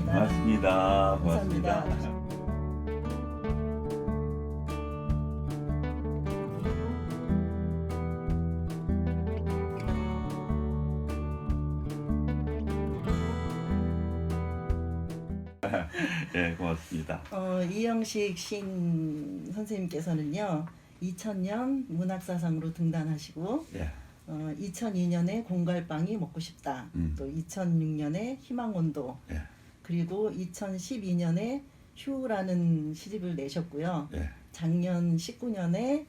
고맙습니다. 고맙습니다. 고맙습니다. 감사합니다. 예, 고맙습니다. 이영식 신 선생님께서는요, 2000년 문학사상으로 등단하시고, 예. 2002년에 공갈빵이 먹고 싶다, 또 2006년에 희망온도, 예. 그리고 2012년에 휴라는 시집을 내셨고요. 예. 작년 19년에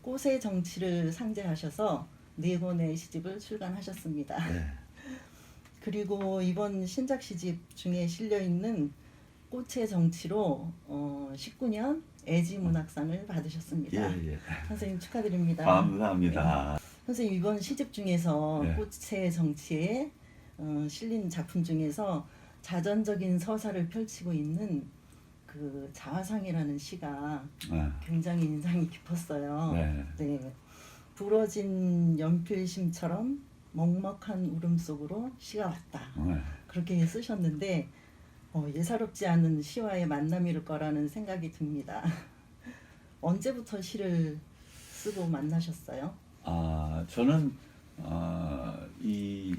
꽃의 정치를 상제하셔서 4권의 시집을 출간하셨습니다. 예. 그리고 이번 신작 시집 중에 실려 있는 꽃의 정치로 19년 애지문학상을 받으셨습니다. 예, 예. 선생님 축하드립니다. 감사합니다. 선생님 이번 시집 중에서 네. 꽃의 정치에 실린 작품 중에서 자전적인 서사를 펼치고 있는 그 자화상이라는 시가 네. 굉장히 인상이 깊었어요. 네. 네. 부러진 연필심처럼 먹먹한 울음 속으로 시가 왔다. 네. 그렇게 쓰셨는데 예사롭지 않은 시와의 만남일 거라는 생각이 듭니다. 언제부터 시를 쓰고 만나셨어요? 저는 이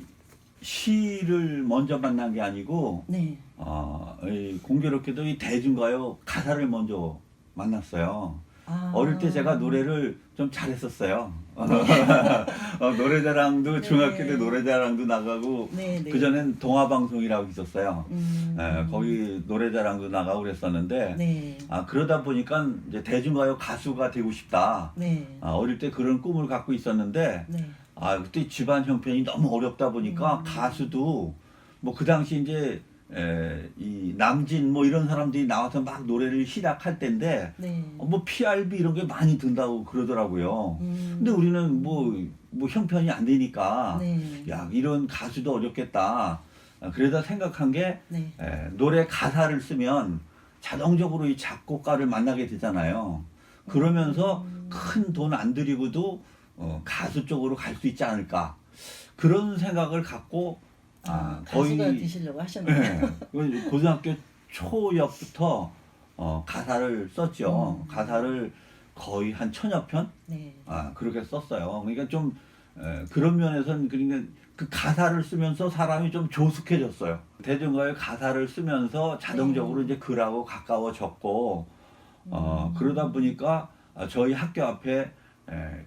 시를 먼저 만난 게 아니고 네. 이 공교롭게도 이 대중가요 가사를 먼저 만났어요. 아. 어릴 때 제가 노래를 좀 잘했었어요. 노래자랑도 중학교 때 노래자랑도 나가고 네, 네. 그전엔 동화방송이라고 있었어요. 음. 거기 노래자랑도 나가고 그랬었는데 네. 그러다 보니까 이제 대중가요 가수가 되고 싶다. 네. 어릴 때 그런 꿈을 갖고 있었는데 네. 그때 집안 형편이 너무 어렵다 보니까 가수도 뭐 그 당시 이제 이 남진 뭐 이런 사람들이 나와서 막 노래를 시작할 때인데 네. 뭐 PRB 이런 게 많이 든다고 그러더라고요. 근데 우리는 뭐 형편이 안 되니까 네. 야 이런 가수도 어렵겠다. 그래서 생각한 게 네. 노래 가사를 쓰면 자동적으로 이 작곡가를 만나게 되잖아요. 그러면서 큰 돈 안 들이고도 가수 쪽으로 갈 수 있지 않을까 그런 생각을 갖고 가수가 되시려고 하셨네요. 고등학교 초역부터 가사를 썼죠. 가사를 거의 한 1000여 편 네. 그렇게 썼어요. 그러니까 좀 그런 면에서는 그러니까 그 가사를 쓰면서 사람이 좀 조숙해졌어요. 대중가요 가사를 쓰면서 자동적으로 이제 글하고 가까워졌고 그러다 보니까 저희 학교 앞에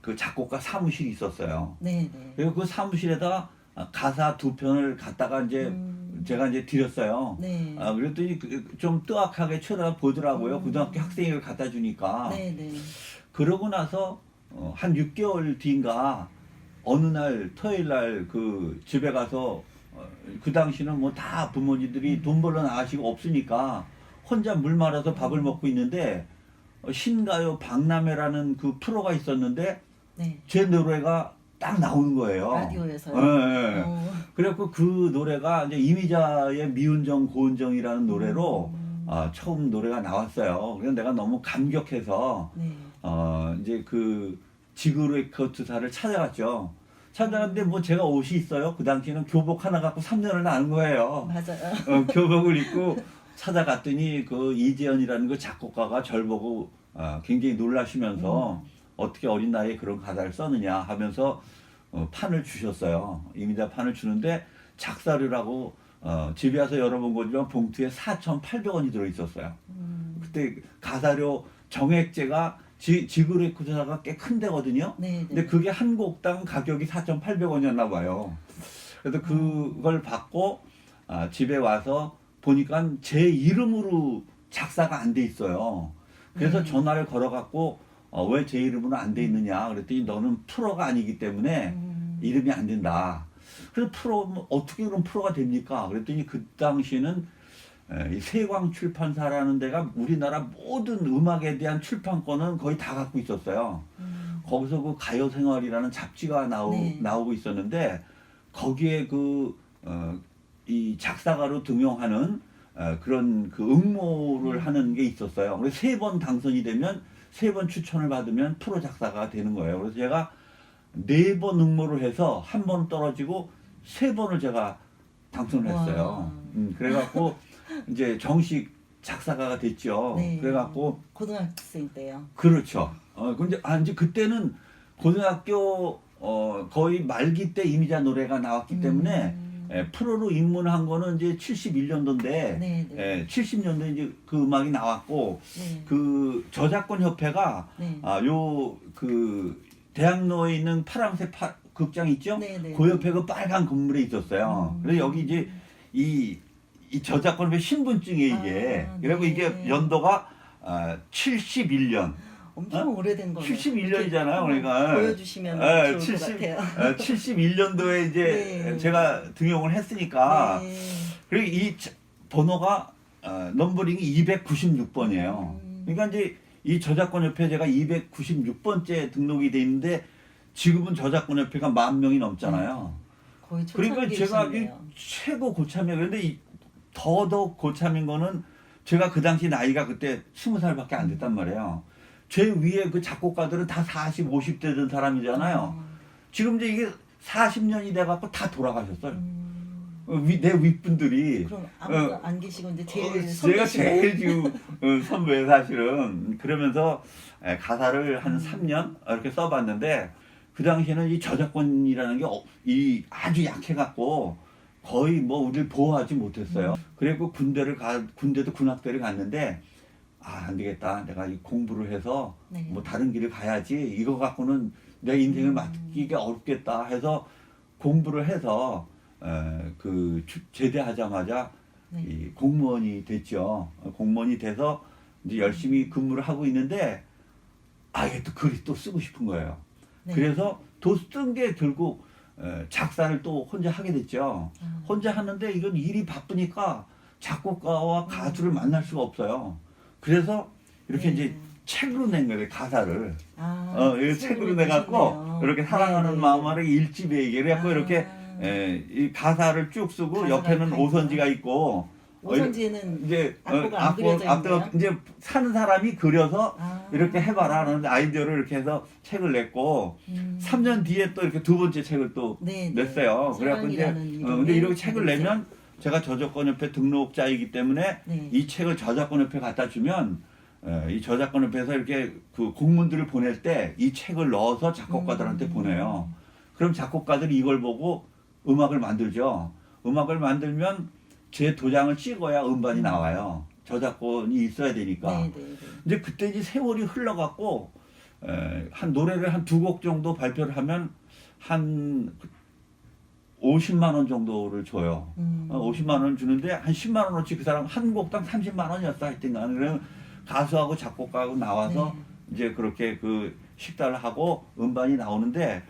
그 작곡가 사무실이 있었어요. 네. 네. 그리고 그 사무실에다 가사 2편을 갖다가 이제 제가 이제 드렸어요. 네. 그랬더니 좀 뜨악하게 쳐다보더라고요. 고등학교 학생을 갖다 주니까. 네. 네. 그러고 나서 한 6개월 뒤인가 어느 날 토요일 날 그 집에 가서 그 당시는 뭐 다 부모님들이 돈 벌러 나가시고 없으니까 혼자 물 말아서 밥을 먹고 있는데 신가요 박람회라는 그 프로가 있었는데 네. 제 노래가 딱 나오는 거예요. 라디오에서요? 네. 그래갖고 그 노래가 이제 이미자의 미운정 고운정이라는 노래로 처음 노래가 나왔어요. 그래서 내가 너무 감격해서 네. 이제 그 지그레코트사를 찾아갔죠. 찾아갔는데 뭐 제가 옷이 있어요. 그 당시에는 교복 하나 갖고 3년을 나는 거예요. 맞아요. 교복을 입고 찾아갔더니 그 이재현이라는 그 작곡가가 절 보고 굉장히 놀라시면서 어떻게 어린 나이에 그런 가사를 썼느냐 하면서 판을 주셨어요. 이미자 판을 주는데 작사료라고 집에 와서 열어본 거지만 봉투에 4,800원이 들어있었어요. 그때 가사료 정액제가 지그레코트사가 꽤 큰 데거든요. 네. 근데 그게 한 곡당 가격이 4,800원이었나 봐요. 그래서 그걸 받고 집에 와서 보니까 제 이름으로 작사가 안 돼 있어요. 그래서 전화를 걸어갖고 왜 제 이름으로 안 돼 있느냐 그랬더니 너는 프로가 아니기 때문에 이름이 안 된다. 그래서 프로 어떻게 그럼 프로가 됩니까? 그랬더니 그 당시에는 이 세광 출판사라는 데가 우리나라 모든 음악에 대한 출판권은 거의 다 갖고 있었어요. 거기서 그 가요생활이라는 잡지가 네. 나오고 있었는데 거기에 이 작사가로 등용하는 그런 그 응모를 하는 게 있었어요. 그래서 3번 당선이 되면 3번 추천을 받으면 프로 작사가가 되는 거예요. 그래서 제가 4번 응모를 해서 1번 떨어지고 3번을 제가 당선을 했어요. 그래갖고 이제 정식 작사가가 됐죠. 네. 그래갖고 고등학생 때요. 그렇죠. 근데 이제 그때는 고등학교 거의 말기 때 이미자 노래가 나왔기 때문에 프로로 입문한 거는 이제 71년도인데 네, 네. 70년도에 이제 그 음악이 나왔고 네. 그 저작권 협회가 네. 요 그 대학로에 있는 파랑새 극장 있죠? 네, 네. 그 옆에 그 빨간 건물에 있었어요. 그래서 여기 이제 이 저작권협회 신분증이 이게 아, 그리고 네. 이게 연도가 71년. 엄청 오래된 거네요. 71년이잖아요. 그러니까 보여주시면 예, 좋을 것 같아요. 71년도에 이제 네. 제가 등용을 했으니까 네. 그리고 이 번호가 넘버링이 296번이에요. 그러니까 이제 이 저작권협회 제가 296번째 등록이 돼 있는데 지금은 저작권협회가 10,000명이 넘잖아요. 거의 그러니까 제가 이 초창기시네요. 최고 고참이에요. 그런데 더더욱 고참인 거는 제가 그 당시 나이가 그때 20살밖에 안 됐단 말이에요. 제 위에 그 작곡가들은 다 40, 50대 된 사람이잖아요. 지금 이제 이게 40년이 돼갖고 다 돌아가셨어요. 내 윗분들이. 그럼 아무도 안 계시고 이제 제일 제가 선배시고. 제일 지금 선배 사실은. 그러면서 가사를 한 3년 이렇게 써봤는데 그 당시에는 이 저작권이라는 게 이 아주 약해갖고 거의 뭐 우리를 보호하지 못했어요. 그리고 군대도 군악대를 갔는데 안 되겠다. 내가 이 공부를 해서 네. 뭐 다른 길을 가야지. 이거 갖고는 내 인생을 맡기기가 어렵겠다 해서 공부를 해서 그 제대하자마자 네. 이 공무원이 됐죠. 공무원이 돼서 이제 열심히 근무를 하고 있는데 이게 또 글이 또 쓰고 싶은 거예요. 네. 그래서 또 쓴 게 결국 작사를 또 혼자 하게 됐죠. 혼자 하는데 이건 일이 바쁘니까 작곡가와 가수를 만날 수가 없어요. 그래서 이렇게 네. 이제 책으로 낸 거예요, 가사를. 이 책으로 책으로 내갖고 내셨네요. 이렇게 사랑하는 네, 네. 마음으로 일집에 얘기를 해갖고 아. 이렇게 이 가사를 쭉 쓰고 가사가 옆에는 다 오선지가 있고 오선지에는 이제 악보가 안 그려져 있나요? 이제 사는 사람이 그려서 아. 이렇게 해봐라 하는 아이디어를 이렇게 해서 책을 냈고 3년 뒤에 또 이렇게 두 번째 책을 또 네, 냈어요. 네. 그래갖고 이제 사랑이라는 이름의 근데 이렇게 책을 두 번째. 내면 제가 저작권협회 등록자이기 때문에 네. 이 책을 저작권협회 갖다 주면 이 저작권협회에서 이렇게 그 공문들을 보낼 때 이 책을 넣어서 작곡가들한테 보내요. 그럼 작곡가들이 이걸 보고 음악을 만들죠. 음악을 만들면 제 도장을 찍어야 음반이 나와요. 저작권이 있어야 되니까. 네, 네, 네. 이제 그때 이제 세월이 흘러갖고 한 노래를 한 2곡 정도 발표를 하면 한 50만 원 정도를 줘요. 50만 원을 주는데 한 10만 원어치 그 사람 한 곡당 30만 원이었어 하여튼간. 그러면 가수하고 작곡가하고 나와서 이제 그렇게 그 식사를 하고 음반이 나오는데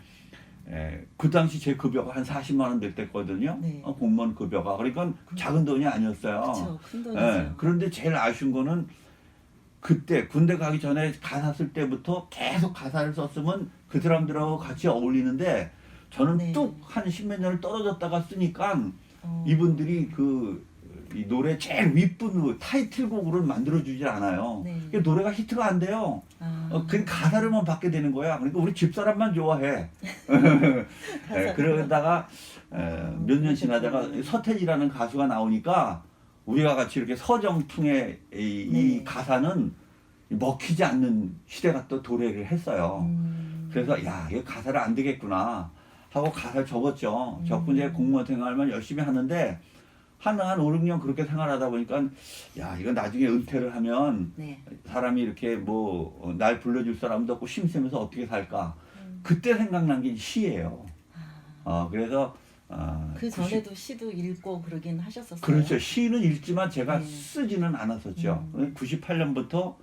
그 당시 제 급여가 한 40만 원 될 때거든요. 네. 공무원 급여가. 그러니까 작은 돈이 아니었어요. 그렇죠. 큰 돈이죠. 그런데 제일 아쉬운 거는 그때 군대 가기 전에 가사 쓸 때부터 계속 가사를 썼으면 그 사람들하고 같이 어울리는데 저는 네. 뚝 한 10몇 년을 떨어졌다가 쓰니까 이분들이 이 노래 제일 윗분 타이틀곡으로 만들어주질 않아요. 네. 그러니까 노래가 히트가 안 돼요. 그 가사를만 받게 되는 거야. 그러니까 우리 집사람만 좋아해. 그러다가 몇 년 지나다가 서태지라는 가수가 나오니까 우리가 같이 이렇게 서정풍의 이 네. 가사는 먹히지 않는 시대가 또 도래를 했어요. 그래서 야, 이거 가사를 안 되겠구나 하고 가사를 적었죠. 적고 이제 공무원 생활만 열심히 하는데 한 5, 6년 그렇게 생활하다 보니까 야, 이거 나중에 은퇴를 하면 네. 사람이 이렇게 뭐 날 불러줄 사람도 없고 심쓰면서 어떻게 살까. 그때 생각난 게 시예요. 그래서 그 전에도 시도 읽고 그러긴 하셨었어요. 그렇죠. 시는 읽지만 제가 네. 쓰지는 않았었죠. 98년부터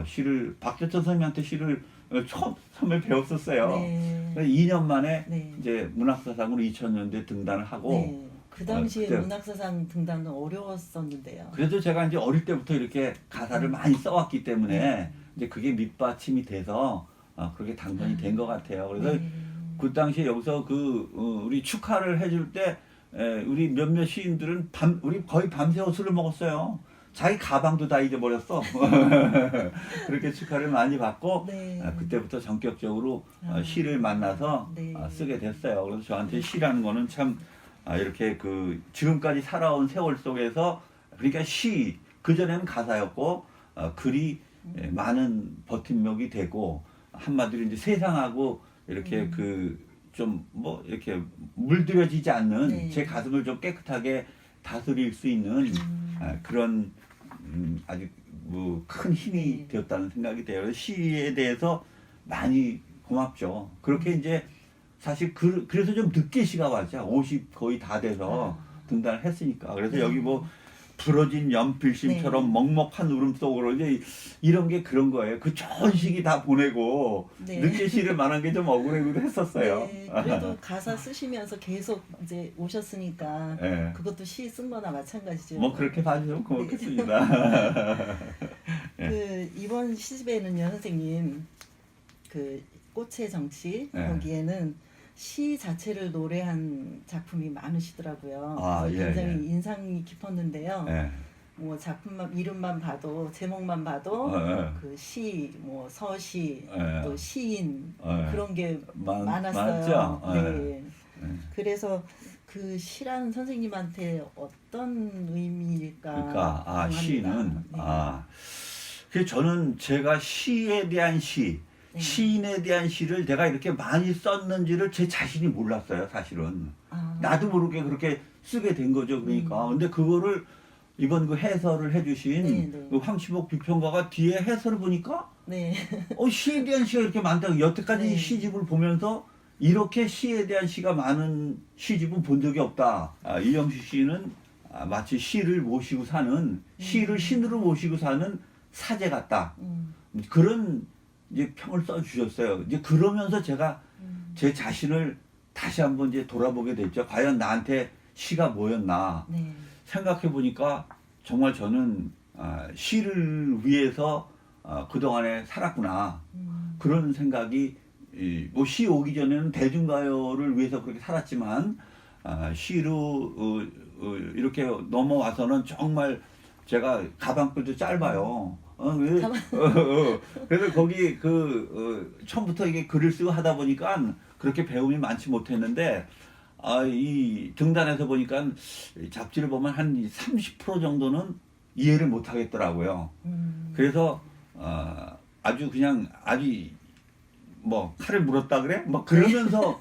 시를 박재천 선생님한테 시를 처음에 배웠었어요. 네. 그래서 2년 만에 네. 이제 문학사상으로 2000년대 등단을 하고 네. 그 당시에 그때- 문학사상 등단은 어려웠었는데요. 그래도 제가 이제 어릴 때부터 이렇게 가사를 많이 써왔기 때문에 이제 그게 밑받침이 돼서 그렇게 당선이 된 것 같아요. 그래서 네. 그 당시에 여기서 우리 축하를 해줄 때 우리 몇몇 시인들은 우리 거의 밤새 술을 먹었어요. 자기 가방도 다 잊어버렸어. 그렇게 축하를 많이 받고 네. 그때부터 전격적으로 시를 만나서 네. 쓰게 됐어요. 그래서 저한테 시라는 거는 참 이렇게 그 지금까지 살아온 세월 속에서 그러니까 시 그전에는 가사였고 글이 많은 버팀목이 되고 한마디로 이제 세상하고 이렇게 그 좀 뭐 이렇게 물들여지지 않는 네. 제 가슴을 좀 깨끗하게 다스릴 수 있는 그런 아주 뭐 큰 힘이 네. 되었다는 생각이 돼요. 그래서 시에 대해서 많이 고맙죠. 그렇게 이제 사실 그래서 좀 늦게 시가 왔죠. 50 거의 다 돼서 등단을 했으니까. 그래서 네. 여기 뭐 부러진 연필심처럼 네. 먹먹한 울음 속으로 이제 이런 게 그런 거예요. 그 전 시기 다 보내고 네. 늦게 시를 말한 게 좀 억울하기도 했었어요. 네, 그래도 가사 쓰시면서 계속 이제 오셨으니까 예. 그것도 시 쓴 거나 마찬가지죠. 뭐 그렇게 봐주면 고맙겠습니다. 그 이번 시집에는요, 선생님, 그 꽃의 정치 네. 거기에는 시 자체를 노래한 작품이 많으시더라고요. 아, 그래서 예, 굉장히 인상이 깊었는데요. 예. 뭐 작품만 이름만 봐도 제목만 봐도 예. 그 시, 뭐 서시, 예. 또 시인 예. 그런 게 많았죠? 많았어요. 네. 예. 그래서 그 시란 선생님한테 어떤 의미일까? 그러니까 궁금합니다. 시는 네. 그 저는 제가 시에 대한 시, 네. 시인에 대한 시를 내가 이렇게 많이 썼는지를 제 자신이 몰랐어요, 사실은. 아, 나도 모르게 그렇게 쓰게 된 거죠, 그러니까. 근데 그거를 이번 그 해설을 해주신 네, 네. 그 황시복 비평가가 뒤에 해설을 보니까 네. 시에 대한 시가 이렇게 많다고 여태까지 네. 시집을 보면서 이렇게 시에 대한 시가 많은 시집은 본 적이 없다. 이영수 씨는 마치 시를 모시고 사는 시를 신으로 모시고 사는 사제 같다. 그런 이제 평을 써주셨어요. 이제 그러면서 제가 제 자신을 다시 한번 이제 돌아보게 됐죠. 과연 나한테 시가 뭐였나 네. 생각해 보니까 정말 저는 시를 위해서 그동안에 살았구나. 그런 생각이 뭐 시 오기 전에는 대중가요를 위해서 그렇게 살았지만 시로 이렇게 넘어와서는 정말 제가 가방끈도 짧아요. 그래서 거기 처음부터 이게 글을 쓰고 하다 보니까 그렇게 배움이 많지 못했는데 이 등단해서 보니까 잡지를 보면 한 30% 정도는 이해를 못 하겠더라고요. 그래서 아주 그냥 아주 뭐 칼을 물었다 그래? 막 그러면서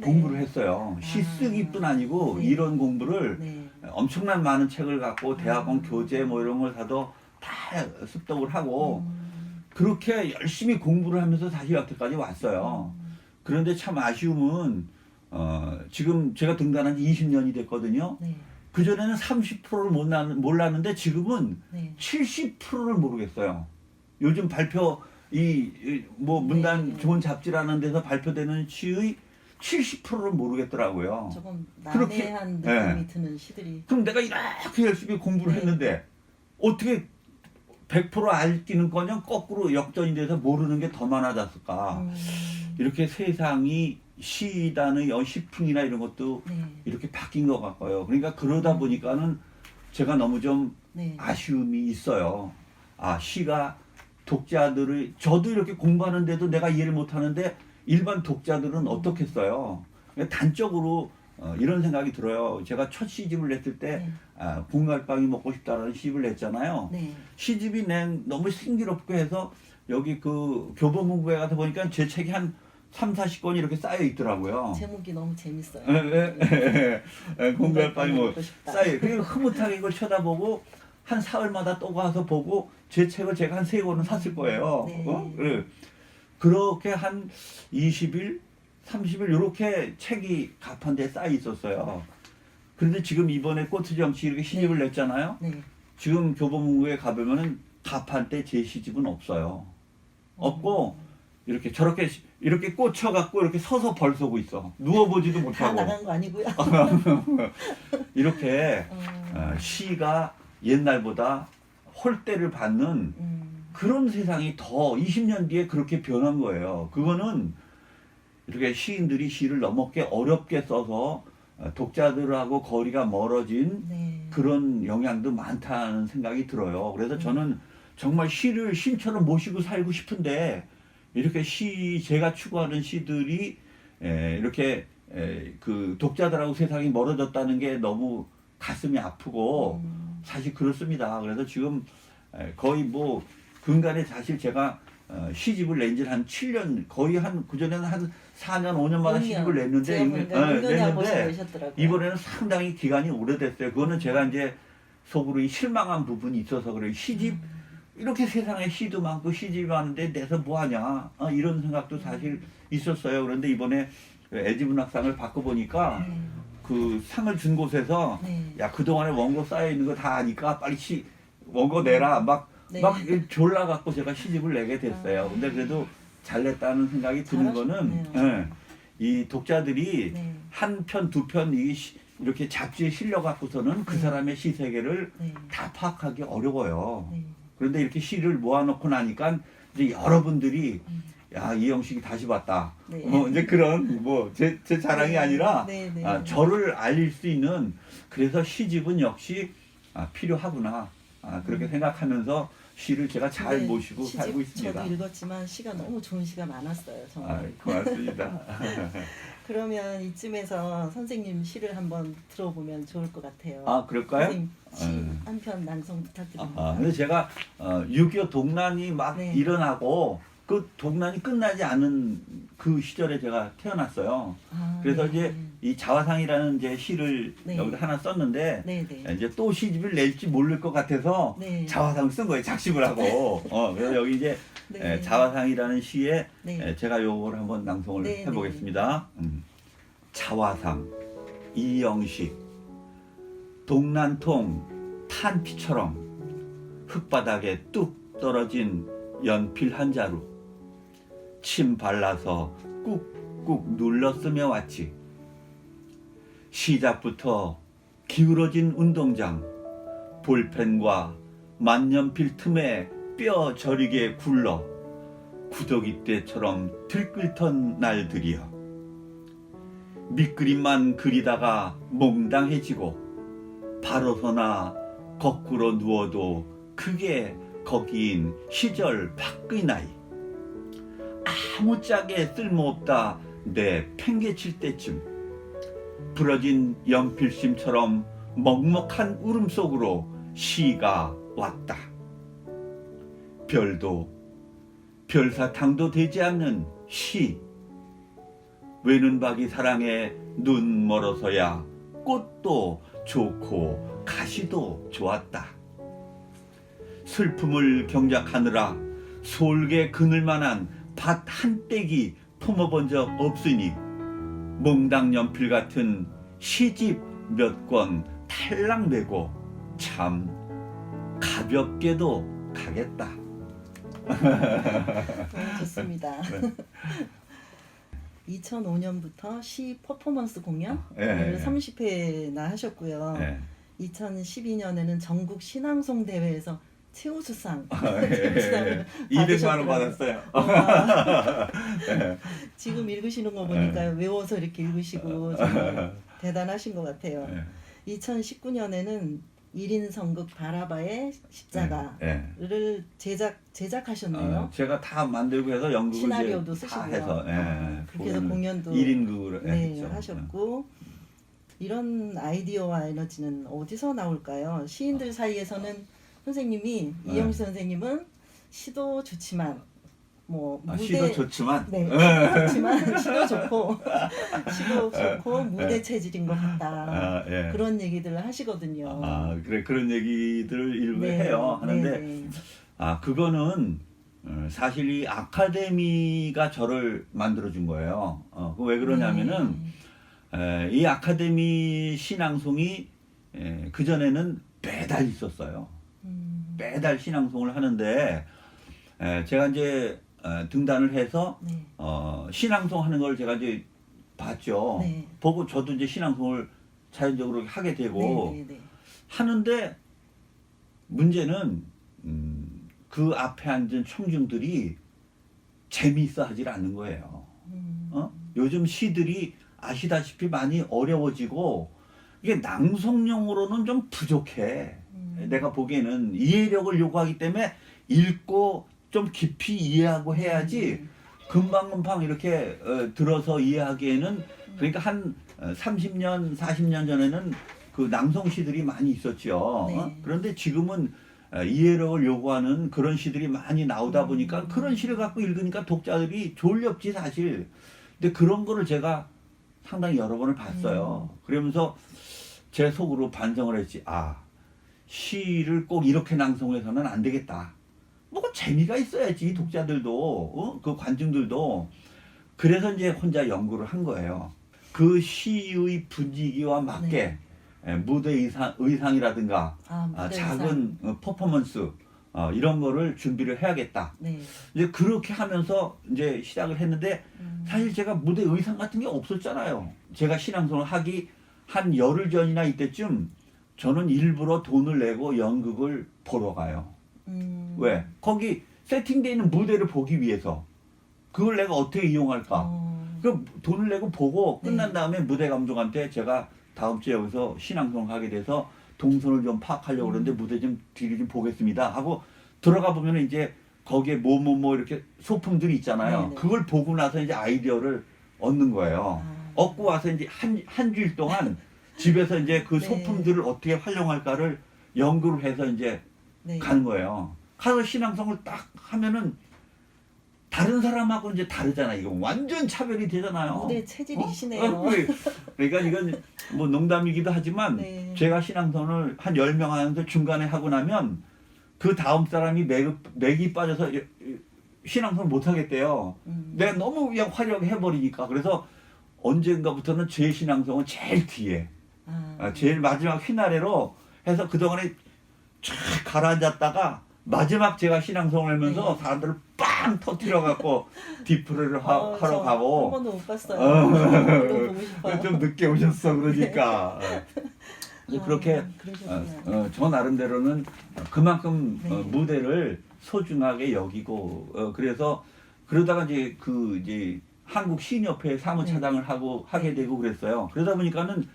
공부를 했어요. 시 쓰기뿐 아니고 네. 이론 공부를 네. 엄청난 많은 책을 갖고 대학원 교재 뭐 이런 걸 사도 다 습독을 하고 그렇게 열심히 공부를 하면서 다시 여태까지 왔어요. 그런데 참 아쉬움은 지금 제가 등단한 지 20년이 됐거든요. 네. 그전에는 30%를 몰랐는데 지금은 네. 70%를 모르겠어요. 요즘 발표 뭐 문단 네. 좋은 잡지라는 데서 발표되는 시의 70%를 모르겠더라고요. 조금 그렇게- 난해한 네. 느낌이 드는 시들이. 그럼 내가 이렇게 열심히 공부를 네. 했는데 어떻게 100% 알기는커녕 거꾸로 역전이 돼서 모르는 게 더 많아졌을까? 이렇게 세상이 시단의 시풍이나 이런 것도 네. 이렇게 바뀐 것 같고요. 그러니까 그러다 보니까는 제가 너무 좀 네. 아쉬움이 있어요. 시가 독자들을 저도 이렇게 공부하는데도 내가 이해를 못하는데 일반 독자들은 어떻겠어요? 단적으로 이런 생각이 들어요. 제가 첫 시집을 냈을 때 네. 붕갈빵이 먹고 싶다라는 시집을 냈잖아요. 네. 시집이 너무 신기롭고 해서 여기 그 교보문고에 가서 보니까 제 책이 한 3, 40권이 이렇게 쌓여 있더라고요. 제목이 너무 재밌어요. 공갈빵이 뭐 먹고 싶다. 쌓여. 그리고 흐뭇하게 이걸 쳐다보고 한 사흘마다 또 가서 보고 제 책을 제가 한 3권은 샀을 거예요. 네. 그래. 그렇게 한 20일, 30일 이렇게 책이 가판대에 쌓여 있었어요. 그런데 지금 이번에 꽃의 정치 이렇게 시집을 냈잖아요. 네. 지금 교보문고에 가보면은 가판대 제 시집은 없어요. 없고 이렇게 저렇게 이렇게 꽂혀갖고 이렇게 서서 벌 쏘고 있어. 누워보지도 다 못하고. 나간 거 아니고요. 이렇게 시가 옛날보다 홀대를 받는 그런 세상이 더 20년 뒤에 그렇게 변한 거예요. 그거는 이렇게 시인들이 시를 너무게 어렵게 써서 독자들하고 거리가 멀어진 네. 그런 영향도 많다는 생각이 들어요. 그래서 저는 정말 시를 신처럼 모시고 살고 싶은데 이렇게 제가 추구하는 시들이 이렇게 그 독자들하고 세상이 멀어졌다는 게 너무 가슴이 아프고 사실 그렇습니다. 그래서 지금 거의 뭐 근간에 사실 제가 시집을 낸 지는 한 7년 거의 한 그전에는 한 4년 5년마다 시집을 냈는데 이번에는 상당히 기간이 오래됐어요. 그거는 제가 이제 속으로 실망한 부분이 있어서 그래요. 시집 이렇게 세상에 시도 많고 시집이 많은데 내서 뭐하냐 이런 생각도 사실 있었어요. 그런데 이번에 애지문학상을 받고 보니까 그 상을 준 곳에서 야 그동안에 원고 쌓여 있는 거 다 아니까 빨리 원고 내라 막 졸라갖고 제가 시집을 내게 됐어요. 근데 그래도 잘 냈다는 생각이 드는 거는 이 독자들이 한 편, 두 편 이렇게 잡지에 실려갖고서는 그 사람의 시 세계를 다 파악하기 어려워요. 그런데 이렇게 시를 모아놓고 나니까 이제 여러분들이 야 이영식이 다시 봤다. 이제 그런 뭐 제 자랑이 아니라 저를 알릴 수 있는 그래서 시집은 역시 필요하구나 그렇게 생각하면서 시를 제가 잘 모시고 살고 있습니다. 저도 읽었지만 시가 너무 좋은 시가 많았어요. 정말. 고맙습니다. 그러면 이쯤에서 선생님 시를 한번 들어보면 좋을 것 같아요. 그럴까요? 선생님 시 한 편 낭송 부탁드립니다. 근데 제가 6.25 동란이 막 일어나고 그 동란이 끝나지 않은 그 시절에 제가 태어났어요. 그래서 이제 이 자화상이라는 이제 시를 여기다 하나 썼는데 이제 또 시집을 낼지 모를 것 같아서 자화상을 쓴 거예요. 작심을 하고. 그래서 여기 이제 자화상이라는 시에 제가 요걸 한번 낭송을 해보겠습니다. 자화상 이영식 동란통 탄피처럼 흙바닥에 뚝 떨어진 연필 한 자루 침 발라서 꾹꾹 눌렀으며 왔지. 시작부터 기울어진 운동장 볼펜과 만년필 틈에 뼈 저리게 굴러 구더기 때처럼 들끓던 날들이여. 밑그림만 그리다가 몽당해지고 바로서나 거꾸로 누워도 그게 거기인 시절 밖의 나이. 아무짝에 쓸모없다 내 팽개칠 때쯤 부러진 연필심처럼 먹먹한 울음 속으로 시가 왔다. 별도 별사탕도 되지 않는 시. 외눈박이 사랑에 눈 멀어서야 꽃도 좋고 가시도 좋았다. 슬픔을 경작하느라 솔개 그늘만한 밭 한 떼기 품어본 적 없으니 몽당 연필 같은 시집 몇 권 탈락 메고 참 가볍게도 가겠다. 좋습니다. 2005년부터 시 퍼포먼스 공연을 30회나 하셨고요. 2012년에는 전국 신앙송 대회에서 최우수상 200만 원 받았어요. 지금 읽으시는 거 보니까 외워서 이렇게 읽으시고 정말 대단하신 것 같아요. 2019년에는 1인 성극 바라바의 십자가를 제작하셨네요. 제가 다 만들고 해서 연극을 시나리오도 다 쓰시고요. 해서 그렇게 해서 공연도 1인극으로 하셨고 이런 아이디어와 에너지는 어디서 나올까요? 시인들 사이에서는 선생님이 이영식 선생님은 시도 좋지만 뭐 무대 시도 좋지만 그렇지만 시도 좋고 무대 체질인 것 같다. 그런 얘기들을 하시거든요. 그래 그런 얘기들을 일부 해요. 하는데 그거는 사실 이 아카데미가 저를 만들어준 거예요. 왜 그러냐면은 이 아카데미 신앙송이 그전에는 매달 있었어요. 매달 신앙송을 하는데 제가 이제 등단을 해서 신앙송 하는 걸 제가 이제 봤죠. 보고 저도 이제 신앙송을 자연적으로 하게 되고 하는데 문제는 그 앞에 앉은 청중들이 재미있어 하질 않는 거예요. 요즘 시들이 아시다시피 많이 어려워지고 이게 낭송용으로는 좀 부족해. 내가 보기에는 이해력을 요구하기 때문에 읽고 좀 깊이 이해하고 해야지 금방금방 이렇게 들어서 이해하기에는 그러니까 한 30년, 40년 전에는 그 낭송 시들이 많이 있었죠. 네. 그런데 지금은 이해력을 요구하는 그런 시들이 많이 나오다 보니까 그런 시를 갖고 읽으니까 독자들이 졸렵지 사실. 근데 그런 거를 제가 상당히 여러 번을 봤어요. 그러면서 제 속으로 반성을 했지. 아, 시를 꼭 이렇게 낭송해서는 안 되겠다. 뭐가 재미가 있어야지 독자들도 그 관중들도. 그래서 이제 혼자 연구를 한 거예요. 그 시의 분위기와 맞게 무대 의상이라든가 무대 작은 퍼포먼스 이런 거를 준비를 해야겠다. 네. 이제 그렇게 하면서 이제 시작을 했는데 사실 제가 무대 의상 같은 게 없었잖아요. 제가 신앙송을 하기 한 열흘 전이나 이때쯤 저는 일부러 돈을 내고 연극을 보러 가요. 왜? 거기 세팅되어 있는 무대를 보기 위해서. 그걸 내가 어떻게 이용할까? 그 돈을 내고 보고 끝난 다음에 무대 감독한테 제가 다음 주에 여기서 신앙송 하게 돼서 동선을 좀 파악하려고 그러는데 무대 좀 뒤를 좀 보겠습니다 하고 들어가 보면 이제 거기에 뭐 이렇게 소품들이 있잖아요. 네네. 그걸 보고 나서 이제 아이디어를 얻는 거예요. 얻고 와서 이제 한 주일 동안 집에서 이제 그 네. 소품들을 어떻게 활용할까를 연구를 해서 이제 네. 가는 거예요. 가서 신앙송을 딱 하면은 다른 사람하고 이제 다르잖아. 이거 완전 차별이 되잖아요. 무대 체질이시네요. 그러니까 이건 뭐 농담이기도 하지만 네. 제가 신앙송을 한 10명 하는데 중간에 하고 나면 그 다음 사람이 맥이 빠져서 신앙송을 못 하겠대요. 내가 너무 그냥 화려하게 해버리니까. 그래서 언젠가부터는 제 신앙송은 제일 뒤에 제일 마지막 휘나레로 해서 그동안에 쫙 가라앉았다가 마지막 제가 신앙송을 하면서 네. 사람들을 빵 터뜨려 갖고 디프레를 하러 저 가고. 한 번도 못 봤어요. 너무 보고 싶어요. 좀 늦게 오셨어 그러니까. 이제 그렇게 그러셨구나. 저 나름대로는 그만큼 네. 무대를 소중하게 여기고 그래서 그러다가 이제 한국 시인협회 사무차장을 하게 되고 그랬어요. 그러다 보니까는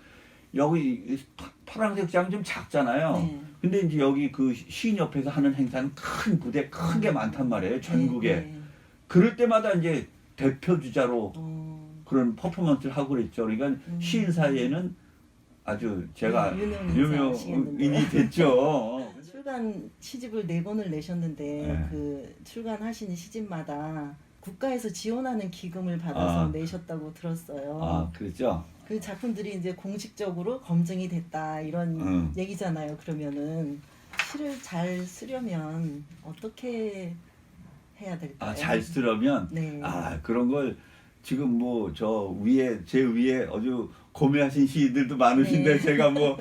여기 파랑색장이 좀 작잖아요. 네. 근데 이제 여기 그 시인협회에서 하는 행사는 큰 무대 큰 게 많단 말이에요. 전국에. 네. 그럴 때마다 이제 대표 주자로 어, 그런 퍼포먼스를 하고 그랬죠. 그러니까 시인 사이에는 아주 제가 유명인이 됐죠. 출간 시집을 4권을 내셨는데 네. 그 출간하시는 시집마다 국가에서 지원하는 기금을 받아서 내셨다고 들었어요. 아, 그랬죠. 그 작품들이 이제 공식적으로 검증이 됐다 이런 얘기잖아요. 그러면은 시를 잘 쓰려면 어떻게 해야 될까요? 잘 쓰려면 네. 그런 걸 지금 뭐 제 위에 아주 고매하신 시인들도 많으신데 네. 제가 뭐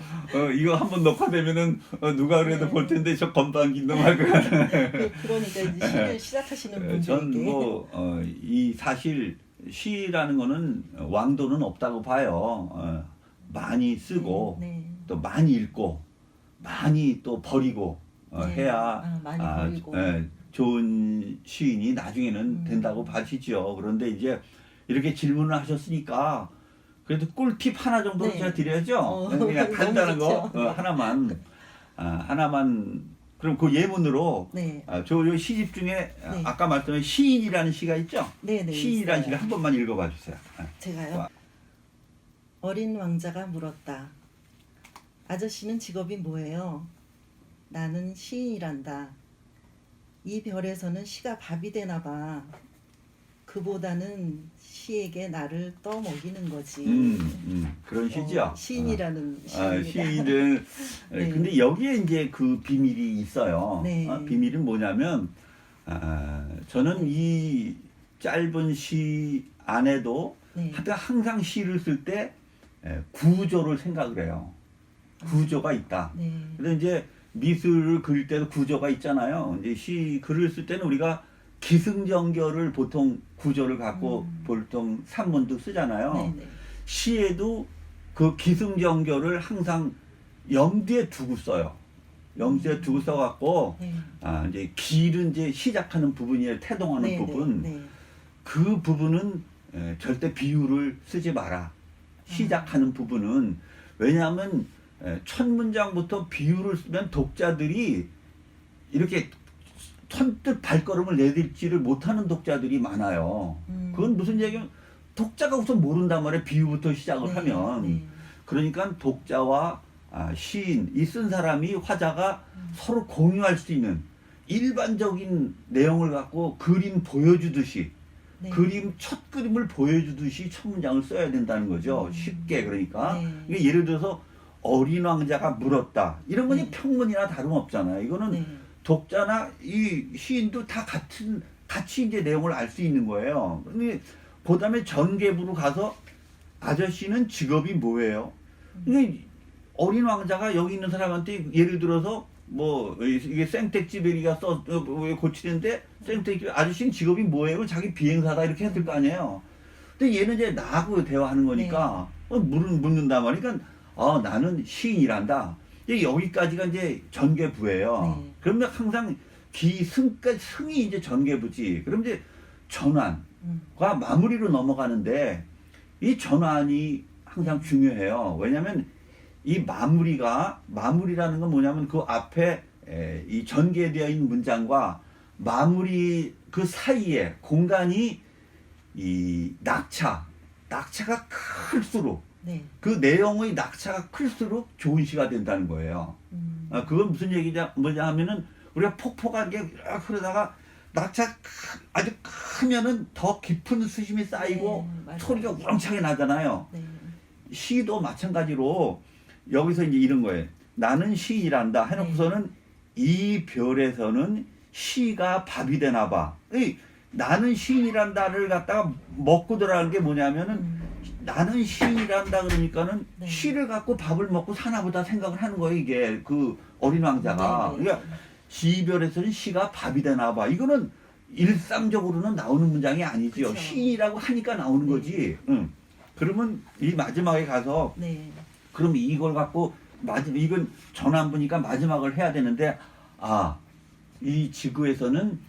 이거 한번 녹화되면은 누가 그래도 네. 볼 텐데 저 건방진 놈 할 것 같아. 그러니까 이제 시를 시작하시는 분들에게 전 뭐 이 사실 시라는 거는 왕도는 없다고 봐요. 많이 쓰고 네. 또 많이 읽고 많이 또 버리고 네. 해야 많이 버리고. 좋은 시인이 나중에는 된다고 봐지죠. 그런데 이제 이렇게 질문을 하셨으니까 그래도 꿀팁 하나 정도는 네. 제가 드려야죠. 그냥 너무 간단한 거 좋죠. 하나만 그럼 그 예문으로 네. 저 시집 중에 네. 아까 말씀드린 시인이라는 시가 있죠. 네, 네. 시인이라는 있어요. 시를 한 번만 읽어봐 주세요. 제가요. 어린 왕자가 물었다. 아저씨는 직업이 뭐예요? 나는 시인이란다. 이 별에서는 시가 밥이 되나 봐. 그보다는 시에게 나를 떠먹이는 거지. 그런 시죠. 시인이라는 시입니다. 시인은 네. 근데 여기에 이제 그 비밀이 있어요. 네. 비밀은 뭐냐면 저는 이 짧은 시 안에도 네. 하여튼 항상 시를 쓸 때 구조를 생각을 해요. 구조가 있다. 네. 그래서 이제 미술을 그릴 때도 구조가 있잖아요. 이제 시 글을 쓸 때는 우리가 기승전결을 보통 구조를 갖고 보통 산문도 쓰잖아요. 네, 네. 시에도 그 기승전결을 항상 염두에 두고 써요. 염두에 두고 써갖고 네. 이제 길은 이제 시작하는 부분이에요. 태동하는 네, 부분. 네, 네. 그 부분은 절대 비유를 쓰지 마라. 시작하는 부분은 왜냐하면 첫 문장부터 비유를 쓰면 독자들이 이렇게 선뜻 발걸음을 내딛지를 못하는 독자들이 많아요. 그건 무슨 얘기냐면 독자가 우선 모른단 말이에요. 비유부터 시작을 네, 하면. 네. 그러니까 독자와 시인, 이 쓴 사람이 화자가 서로 공유할 수 있는 일반적인 내용을 갖고 그림 보여주듯이 네. 그림 첫 그림을 보여주듯이 첫 문장을 써야 된다는 거죠. 쉽게 그러니까. 네. 이게 예를 들어서 어린 왕자가 물었다. 이런 건 네. 평문이나 다름없잖아요. 이거는 네. 독자나 이 시인도 다 같이 이제 내용을 알 수 있는 거예요. 근데 그다음에 전개부로 가서 아저씨는 직업이 뭐예요? 이게 어린 왕자가 여기 있는 사람한테 예를 들어서 뭐 이게 생텍쥐베리가 고치는데 생텍쥐 아저씨는 직업이 뭐예요? 자기 비행사다 이렇게 했을 거 아니에요. 근데 얘는 이제 나하고 대화하는 거니까 묻는단 말이니까 나는 시인이란다. 이제 여기까지가 이제 전개부예요. 네. 그러면 항상 기승까지 승이 이제 전개부지. 그럼 이제 전환과 마무리로 넘어가는데 이 전환이 항상 중요해요. 왜냐하면 이 마무리라는 건 뭐냐면 그 앞에 이 전개되어 있는 문장과 마무리 그 사이에 공간이 이 낙차가 클수록 네. 그 내용의 낙차가 클수록 좋은 시가 된다는 거예요. 그건 무슨 뭐냐 하면은 우리가 폭포가 이렇게 흐르다가 아주 크면은 더 깊은 수심이 쌓이고 네, 소리가 우렁차게 나잖아요. 네. 시도 마찬가지로 여기서 이제 이런 거예요. 나는 시인이란다 해놓고서는 이 별에서는 시가 밥이 되나 봐. 나는 시인이란다를 갖다가 먹고 들어가는 게 뭐냐면은 나는 시인이란다 그러니까는 네. 시를 갖고 밥을 먹고 사나 보다 생각을 하는 거예요. 이게 그 어린 왕자가. 네. 그러니까 시별에서는 시가 밥이 되나 봐. 이거는 일상적으로는 나오는 문장이 아니지요. 그쵸. 시인이라고 하니까 나오는 네. 거지. 그러면 이 마지막에 가서 네. 그럼 이걸 갖고 이건 전환부니까 마지막을 해야 되는데 이 지구에서는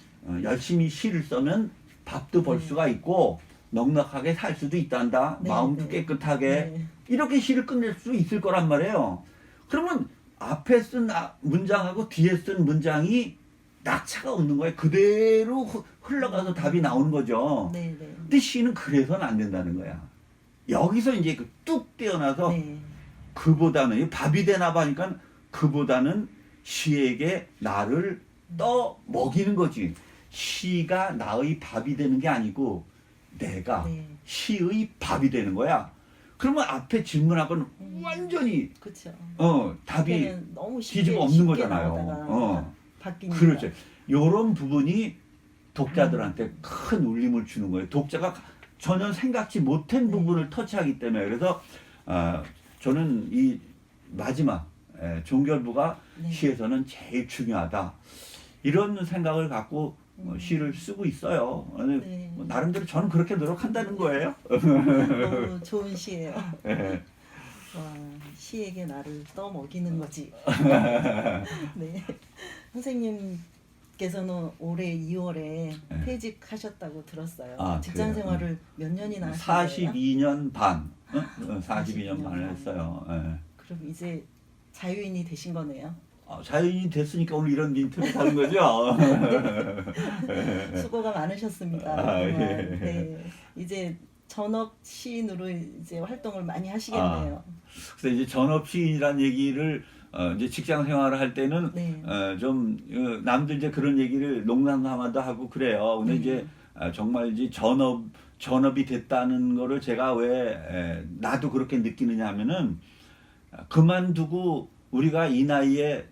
열심히 시를 써면 밥도 벌 수가 있고 넉넉하게 살 수도 있단다. 네, 마음도 네. 깨끗하게 네. 이렇게 시를 끝낼 수 있을 거란 말이에요. 그러면 앞에 쓴 문장하고 뒤에 쓴 문장이 낙차가 없는 거예요. 그대로 흘러가서 답이 나오는 거죠. 네. 네. 근데 시는 그래서는 안 된다는 거야. 여기서 이제 뚝 떼어나서 네. 그보다는 밥이 되나 봐니까 그보다는 시에게 나를 떠 먹이는 거지. 시가 나의 밥이 되는 게 아니고 내가 네. 시의 밥이 되는 거야. 그러면 앞에 질문하고는 완전히 그렇죠. 답이 너무 뒤집어 없는 거잖아요. 바뀌니까. 그렇죠. 요런 부분이 독자들한테 큰 울림을 주는 거예요. 독자가 전혀 생각지 못한 부분을 터치하기 때문에. 그래서 저는 이 마지막 종결부가 네. 시에서는 제일 중요하다. 이런 생각을 갖고 시를 쓰고 있어요. 네. 나름대로 저는 그렇게 노력한다는 거예요. 너무 좋은 시예요. 네. 와, 시에게 나를 떠먹이는 거지. 네. 선생님께서는 올해 2월에 퇴직하셨다고 들었어요. 직장 그래요? 생활을 몇 년이나 하신 거예요? 42년 반. 42년 반을 했어요. 네. 그럼 이제 자유인이 되신 거네요. 자연인이 됐으니까 오늘 이런 인터뷰 하는 거죠. 수고가 많으셨습니다. 예. 네. 이제 전업 시인으로 이제 활동을 많이 하시겠네요. 그래서 이제 전업 시인이란 얘기를 이제 직장 생활을 할 때는 네. 좀 남들 이제 그런 얘기를 농담 삼아도 하고 그래요. 근데 이제 정말 이제 전업이 됐다는 거를 제가 왜 나도 그렇게 느끼느냐 하면은 그만두고 우리가 이 나이에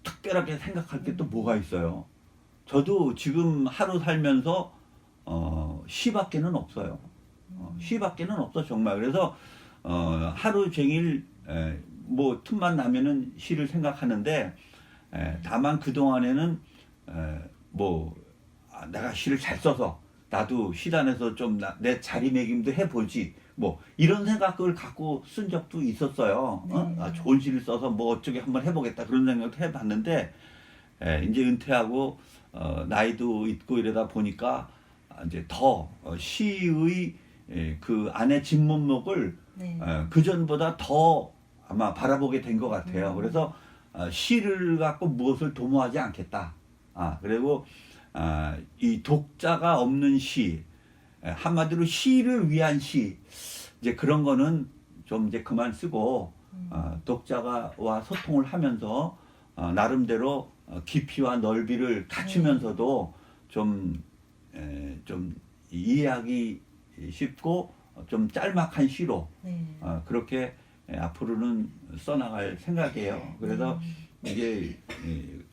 특별하게 생각할 게 또 뭐가 있어요. 저도 지금 하루 살면서 시밖에는 없어요. 시밖에는 없어 정말. 그래서 하루 종일 뭐 틈만 나면은 시를 생각하는데 다만 그 동안에는 내가 시를 잘 써서 나도 시단에서 좀 내 자리매김도 해보지. 뭐 이런 생각을 갖고 쓴 적도 있었어요. 좋은 시를 써서 뭐 어쩌게 한번 해보겠다 그런 생각도 해봤는데 이제 은퇴하고 나이도 있고 이러다 보니까 이제 더 시의 그 안에 진면목을 그 전보다 더 아마 바라보게 된 것 같아요. 그래서 시를 갖고 무엇을 도모하지 않겠다. 그리고 이 독자가 없는 시, 한마디로 시를 위한 시, 이제 그런 거는 좀 이제 그만 쓰고 독자와 소통을 하면서 나름대로 깊이와 넓이를 갖추면서도 좀 이해하기 쉽고 좀 짤막한 시로 네. 그렇게 앞으로는 써나갈 생각이에요. 그래서 이게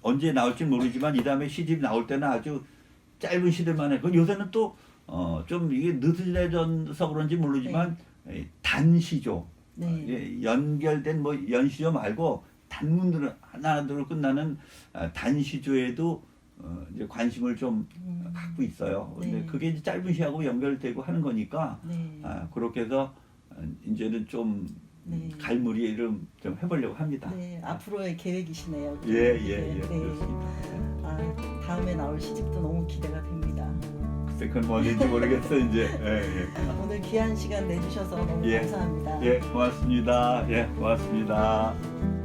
언제 나올지 모르지만 이 다음에 시집 나올 때는 아주 짧은 시들만 해. 요새는 또 좀 이게 느슨해져서 그런지 모르지만 단시조, 네. 연결된 뭐 연시조 말고 단문으로 하나로 끝나는 단시조에도 이제 관심을 좀 갖고 있어요. 근데 네. 그게 이제 짧은 시하고 연결되고 하는 거니까 네. 그렇게 해서 이제는 좀 네. 갈무리를 좀 해보려고 합니다. 네, 앞으로의 계획이시네요. 예, 네. 그렇습니다. 다음에 나올 시집도 너무 기대가 됩니다. 글쎄 그건 뭐인지 모르겠어 이제. 오늘 귀한 시간 내주셔서 너무 감사합니다. 고맙습니다. 고맙습니다.